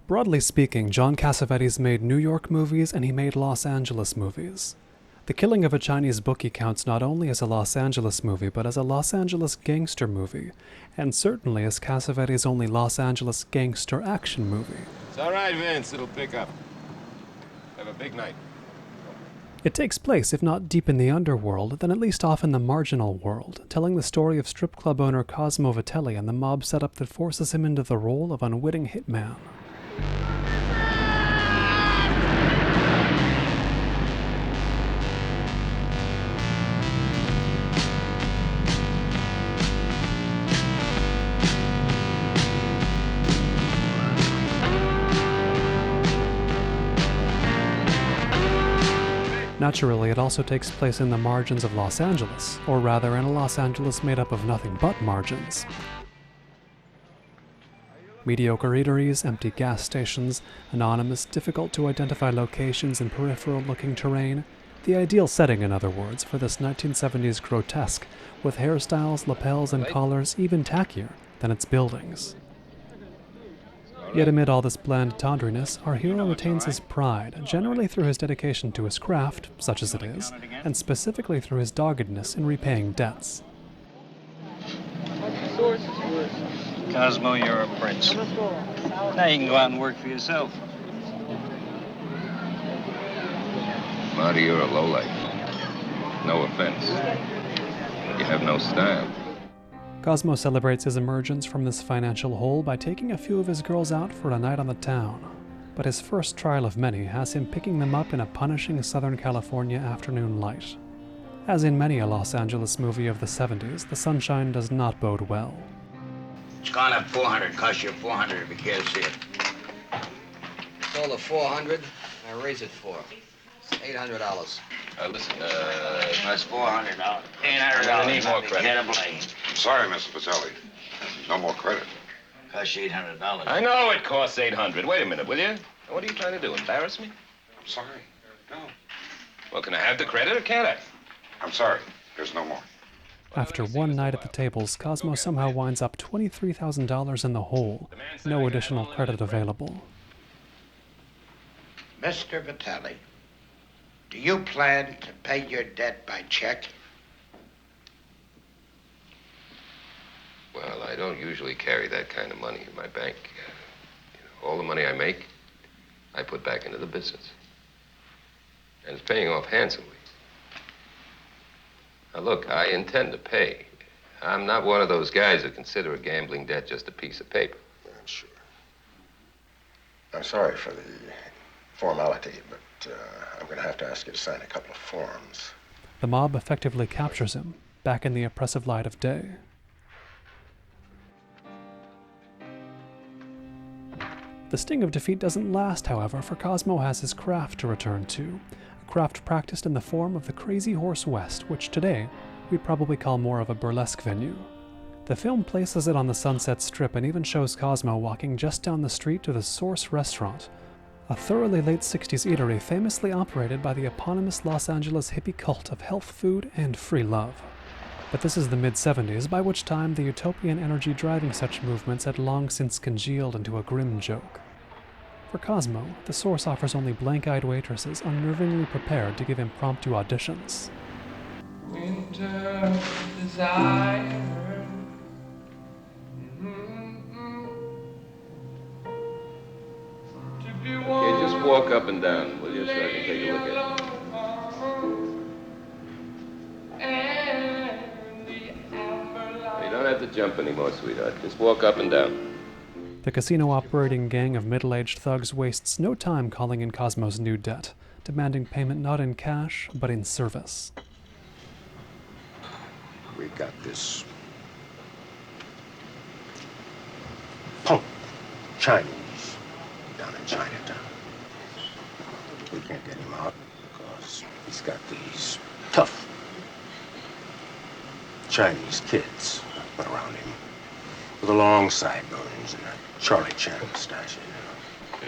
Broadly speaking, John Cassavetes made New York movies and he made Los Angeles movies. The Killing of a Chinese Bookie counts not only as a Los Angeles movie, but as a Los Angeles gangster movie, and certainly as Cassavetes' only Los Angeles gangster action movie. It's all right, Vince. It'll pick up. Have a big night. It takes place, if not deep in the underworld, then at least off in the marginal world, telling the story of strip club owner Cosmo Vitelli and the mob setup that forces him into the role of unwitting hitman. Naturally, it also takes place in the margins of Los Angeles, or rather in a Los Angeles made up of nothing but margins. Mediocre eateries, empty gas stations, anonymous, difficult-to-identify locations in peripheral-looking terrain. The ideal setting, in other words, for this 1970s grotesque, with hairstyles, lapels, and collars even tackier than its buildings. Yet amid all this bland tawdriness, our hero retains his pride, generally through his dedication to his craft, such as it is, and specifically through his doggedness in repaying debts. Cosmo, you're a prince. Now you can go out and work for yourself. Marty, you're a lowlife. No offense. You have no style. Cosmo celebrates his emergence from this financial hole by taking a few of his girls out for a night on the town. But his first trial of many has him picking them up in a punishing Southern California afternoon light. As in many a Los Angeles movie of the 70s, the sunshine does not bode well. It's gone up 400. Cost you 400 if you can't see it. Sold at 400. I raise it for $800. Listen, That's $400. $800. I need more credit. Get a blame. I'm sorry, Mr. Vitelli. No more credit. Cost you $800. I know it costs $800. Wait a minute, will you? What are you trying to do, embarrass me? I'm sorry. No. Well, can I have the credit or can't I? I'm sorry. There's no more. After one night at the tables, Cosmo somehow winds up $23,000 in the hole. No additional credit available. Mr. Vitelli, do you plan to pay your debt by check? Well, I don't usually carry that kind of money in my bank. All the money I make, I put back into the business. And it's paying off handsomely. Now, look, I intend to pay. I'm not one of those guys who consider a gambling debt just a piece of paper. I'm sure. I'm sorry for the formality, but I'm going to have to ask you to sign a couple of forms. The mob effectively captures him, back in the oppressive light of day. The sting of defeat doesn't last, however, for Cosmo has his craft to return to. A craft practiced in the form of the Crazy Horse West, which today we'd probably call more of a burlesque venue. The film places it on the Sunset Strip and even shows Cosmo walking just down the street to the Source Restaurant, a thoroughly late 60s eatery famously operated by the eponymous Los Angeles hippie cult of health food and free love. But this is the mid-70s, by which time the utopian energy driving such movements had long since congealed into a grim joke. For Cosmo, the Source offers only blank-eyed waitresses unnervingly prepared to give impromptu auditions. Winter desire. Okay, just walk up and down, will you, so I can take a look at it. You don't have to jump anymore, sweetheart. Just walk up and down. The casino-operating gang of middle-aged thugs wastes no time calling in Cosmo's new debt, demanding payment not in cash, but in service. We got this punk Chinese down in Chinatown. We can't get him out because he's got these tough Chinese kids around him with the long sideburns and a Charlie Chan mustache, you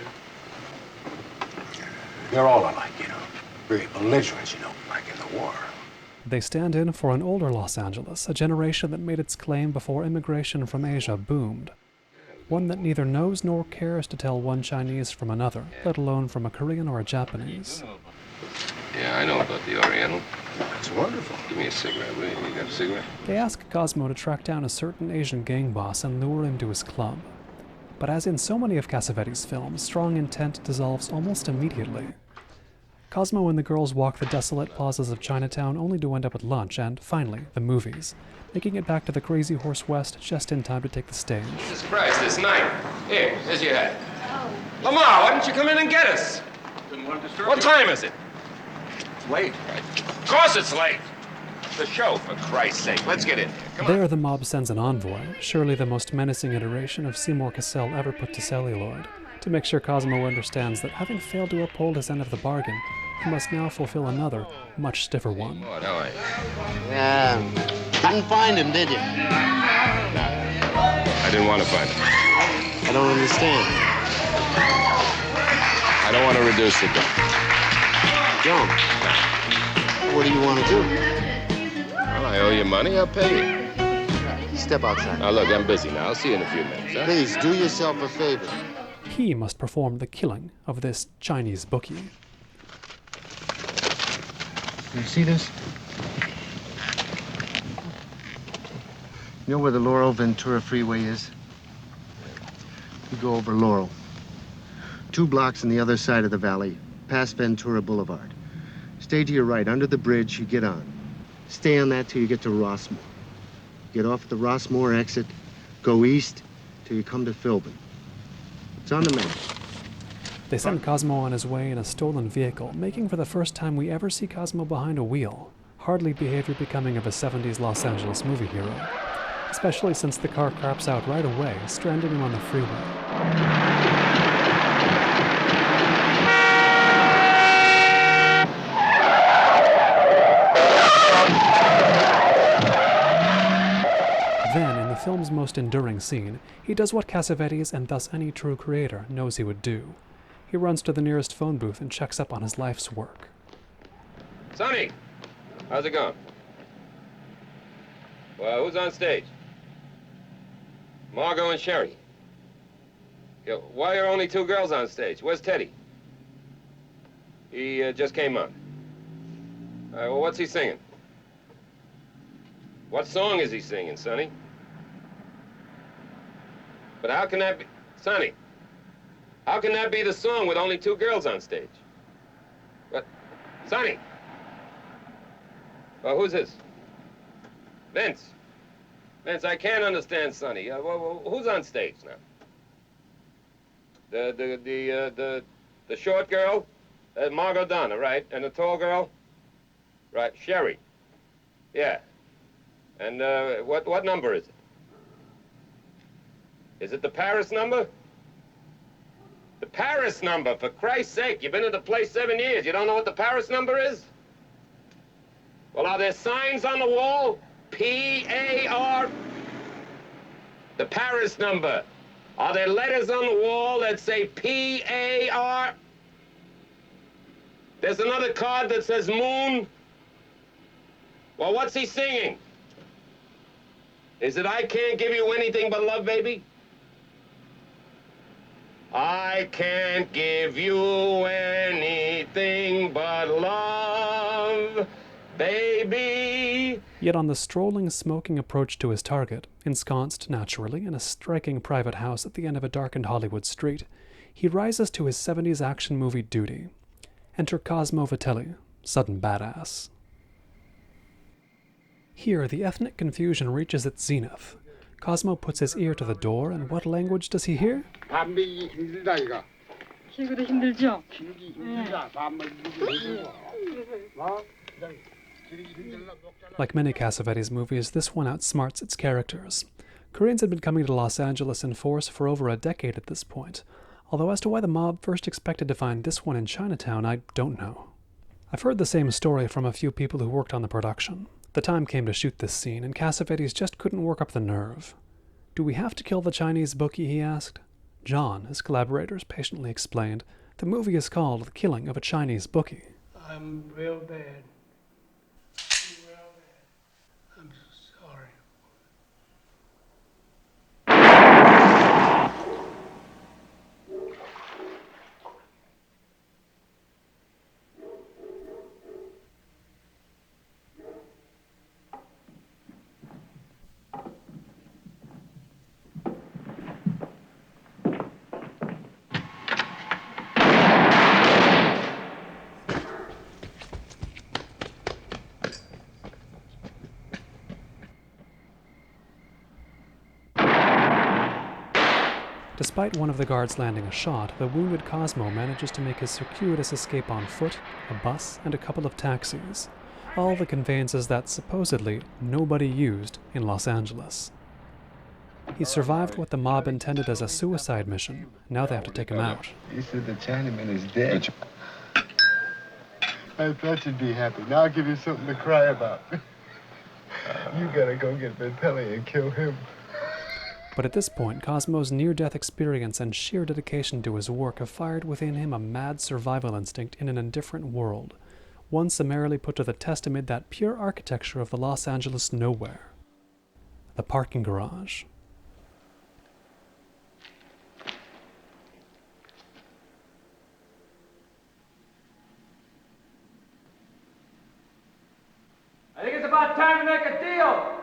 know. They're all alike, you know. Very belligerent, you know, like in the war. They stand in for an older Los Angeles, a generation that made its claim before immigration from Asia boomed. one that neither knows nor cares to tell one Chinese from another, let alone from a Korean or a Japanese. Yeah, I know about the Oriental. That's wonderful. Give me a cigarette, will you? You got a cigarette? They ask Cosmo to track down a certain Asian gang boss and lure him to his club. But as in so many of Cassavetes' films, strong intent dissolves almost immediately. Cosmo and the girls walk the desolate plazas of Chinatown only to end up at lunch and, finally, the movies, making it back to the Crazy Horse West just in time to take the stage. Jesus Christ, this night. Here, here's your hat. Lamar, why didn't you come in and get us? Didn't want to disturb What time is it? It's late. Of course it's late. The show, for Christ's sake. Let's get in here. Come on. There, the mob sends an envoy, surely the most menacing iteration of Seymour Cassell ever put to celluloid, to make sure Cosmo understands that having failed to uphold his end of the bargain, he must now fulfill another, much stiffer one. Lord, how are you? Yeah, didn't find him, did you? I didn't want to find him. I don't understand. I don't want to reduce the bill. Don't. What do you want to do? Well, I owe you money. I'll pay you. Step outside. Now, look, I'm busy now. I'll see you in a few minutes, huh? Please, do yourself a favor. He must perform the killing of this Chinese bookie. You see this? You know where the Laurel Ventura Freeway is? You go over Laurel. 2 blocks on the other side of the valley, past Ventura Boulevard. Stay to your right, under the bridge, you get on. Stay on that till you get to Rossmore. Get off at the Rossmore exit, go east till you come to Philbin. It's on the map. They send Cosmo on his way in a stolen vehicle, making for the first time we ever see Cosmo behind a wheel, hardly behavior becoming of a 70s Los Angeles movie hero, especially since the car craps out right away, stranding him on the freeway. Then, in the film's most enduring scene, he does what Cassavetes, and thus any true creator, knows he would do. He runs to the nearest phone booth and checks up on his life's work. Sonny, how's it going? Well, who's on stage? Margot and Sherry. Yeah, why are only 2 girls on stage? Where's Teddy? He just came on. All right, well, what's he singing? What song is he singing, Sonny? But how can that be... Sonny, how can that be the song with only 2 girls on stage? What? Sonny! Well, who's this? Vince. Vince, I can't understand Sonny. Who's on stage now? The short girl? Margot Donna, right? And the tall girl? Right, Sherry. Yeah. And what number is it? Is it the Paris number? The Paris number, for Christ's sake. You've been at the place 7 years. You don't know what the Paris number is? Well, are there signs on the wall? P-A-R? The Paris number. Are there letters on the wall that say P-A-R? There's another card that says moon. Well, what's he singing? Is it I can't give you anything but love, baby? I can't give you anything but love, baby. Yet on the strolling, smoking approach to his target, ensconced, naturally, in a striking private house at the end of a darkened Hollywood street, he rises to his 70s action movie duty. Enter Cosmo Vitelli, sudden badass. Here, the ethnic confusion reaches its zenith. Cosmo puts his ear to the door, and what language does he hear? 길기도 힘들죠? Like many Cassavetes movies, this one outsmarts its characters. Koreans had been coming to Los Angeles in force for over a decade at this point, although as to why the mob first expected to find this one in Chinatown, I don't know. I've heard the same story from a few people who worked on the production. The time came to shoot this scene, and Cassavetes just couldn't work up the nerve. Do we have to kill the Chinese bookie, he asked. John, his collaborators, patiently explained, the movie is called The Killing of a Chinese Bookie. I'm real bad. Real bad. I'm sorry. Despite one of the guards landing a shot, the wounded Cosmo manages to make his circuitous escape on foot, a bus, and a couple of taxis, all the conveyances that supposedly nobody used in Los Angeles. He survived what the mob intended as a suicide mission. Now they have to take him out. You said the Chinaman is dead. I thought you'd be happy. Now I'll give you something to cry about. You gotta go get Bentelli and kill him. But at this point, Cosmo's near-death experience and sheer dedication to his work have fired within him a mad survival instinct in an indifferent world, one summarily put to the test amid that pure architecture of the Los Angeles nowhere. The parking garage. I think it's about time to make a deal.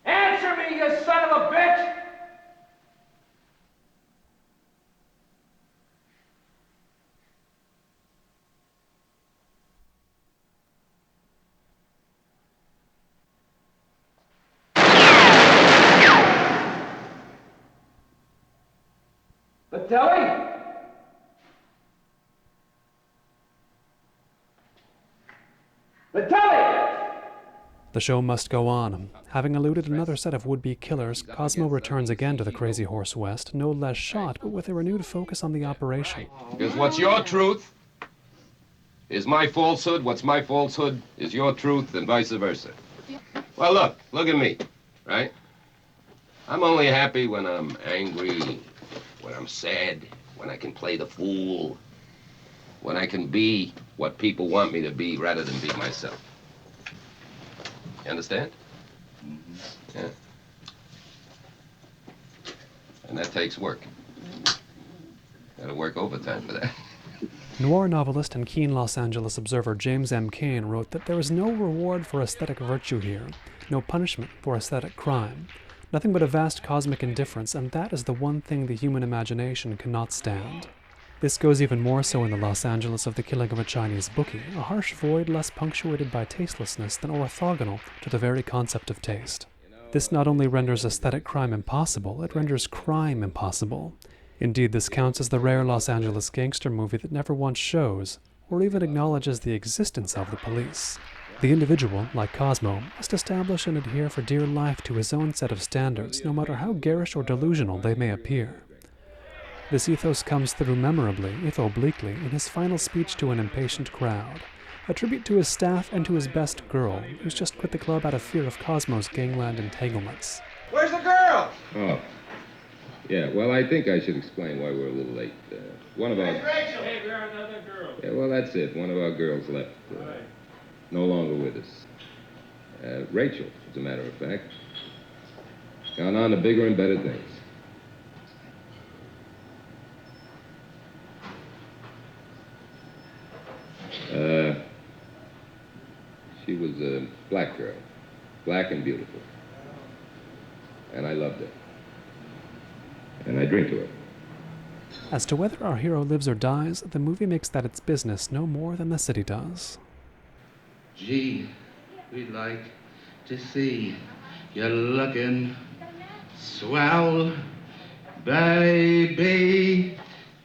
Answer me, you son of a bitch! Vitelli? Vitelli! The show must go on. Having eluded another set of would-be killers, Cosmo returns again to the Crazy Horse West, no less shot, but with a renewed focus on the operation. Because what's your truth is my falsehood, what's my falsehood is your truth, and vice versa. Well, look at me, right? I'm only happy when I'm angry, when I'm sad, when I can play the fool, when I can be what people want me to be rather than be myself. You understand? Mm-hmm. Yeah. And that takes work. Gotta work overtime for that. Noir novelist and keen Los Angeles observer James M. Cain wrote that there is no reward for aesthetic virtue here, no punishment for aesthetic crime, nothing but a vast cosmic indifference, and that is the one thing the human imagination cannot stand. This goes even more so in the Los Angeles of the killing of a Chinese bookie, a harsh void less punctuated by tastelessness than orthogonal to the very concept of taste. This not only renders aesthetic crime impossible, it renders crime impossible. Indeed, this counts as the rare Los Angeles gangster movie that never once shows, or even acknowledges the existence of the police. The individual, like Cosmo, must establish and adhere for dear life to his own set of standards, no matter how garish or delusional they may appear. This ethos comes through memorably, if obliquely, in his final speech to an impatient crowd, a tribute to his staff and to his best girl, who's just quit the club out of fear of Cosmo's gangland entanglements. Where's the girl? Oh. Yeah, well, I think I should explain why we're a little late. One of our... Rachel! Hey, we are another girl. Yeah, well, that's it. One of our girls left. No longer with us. Rachel, as a matter of fact. Gone on to bigger and better things. She was a black girl, black and beautiful. And I loved her. And I drink to her. As to whether our hero lives or dies, the movie makes that its business no more than the city does. Gee, we'd like to see you looking swell, baby.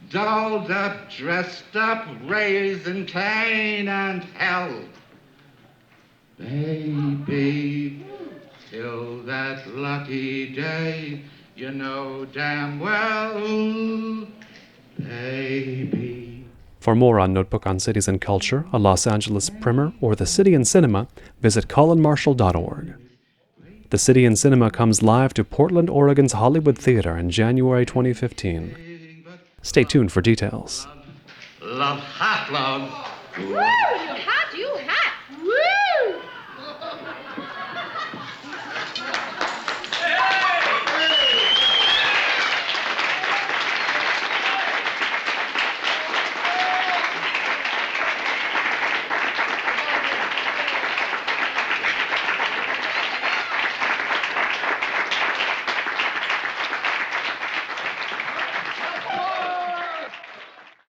Dolled up, dressed up, raising Cain and hell. Baby, till that lucky day, you know damn well, baby. For more on Notebook on Cities and Culture, a Los Angeles primer, or The City in Cinema, visit colinmarshall.org. The City in Cinema comes live to Portland, Oregon's Hollywood Theater in January 2015. Stay tuned for details. Love, hot love. Woo, you hot, you hot. Woo!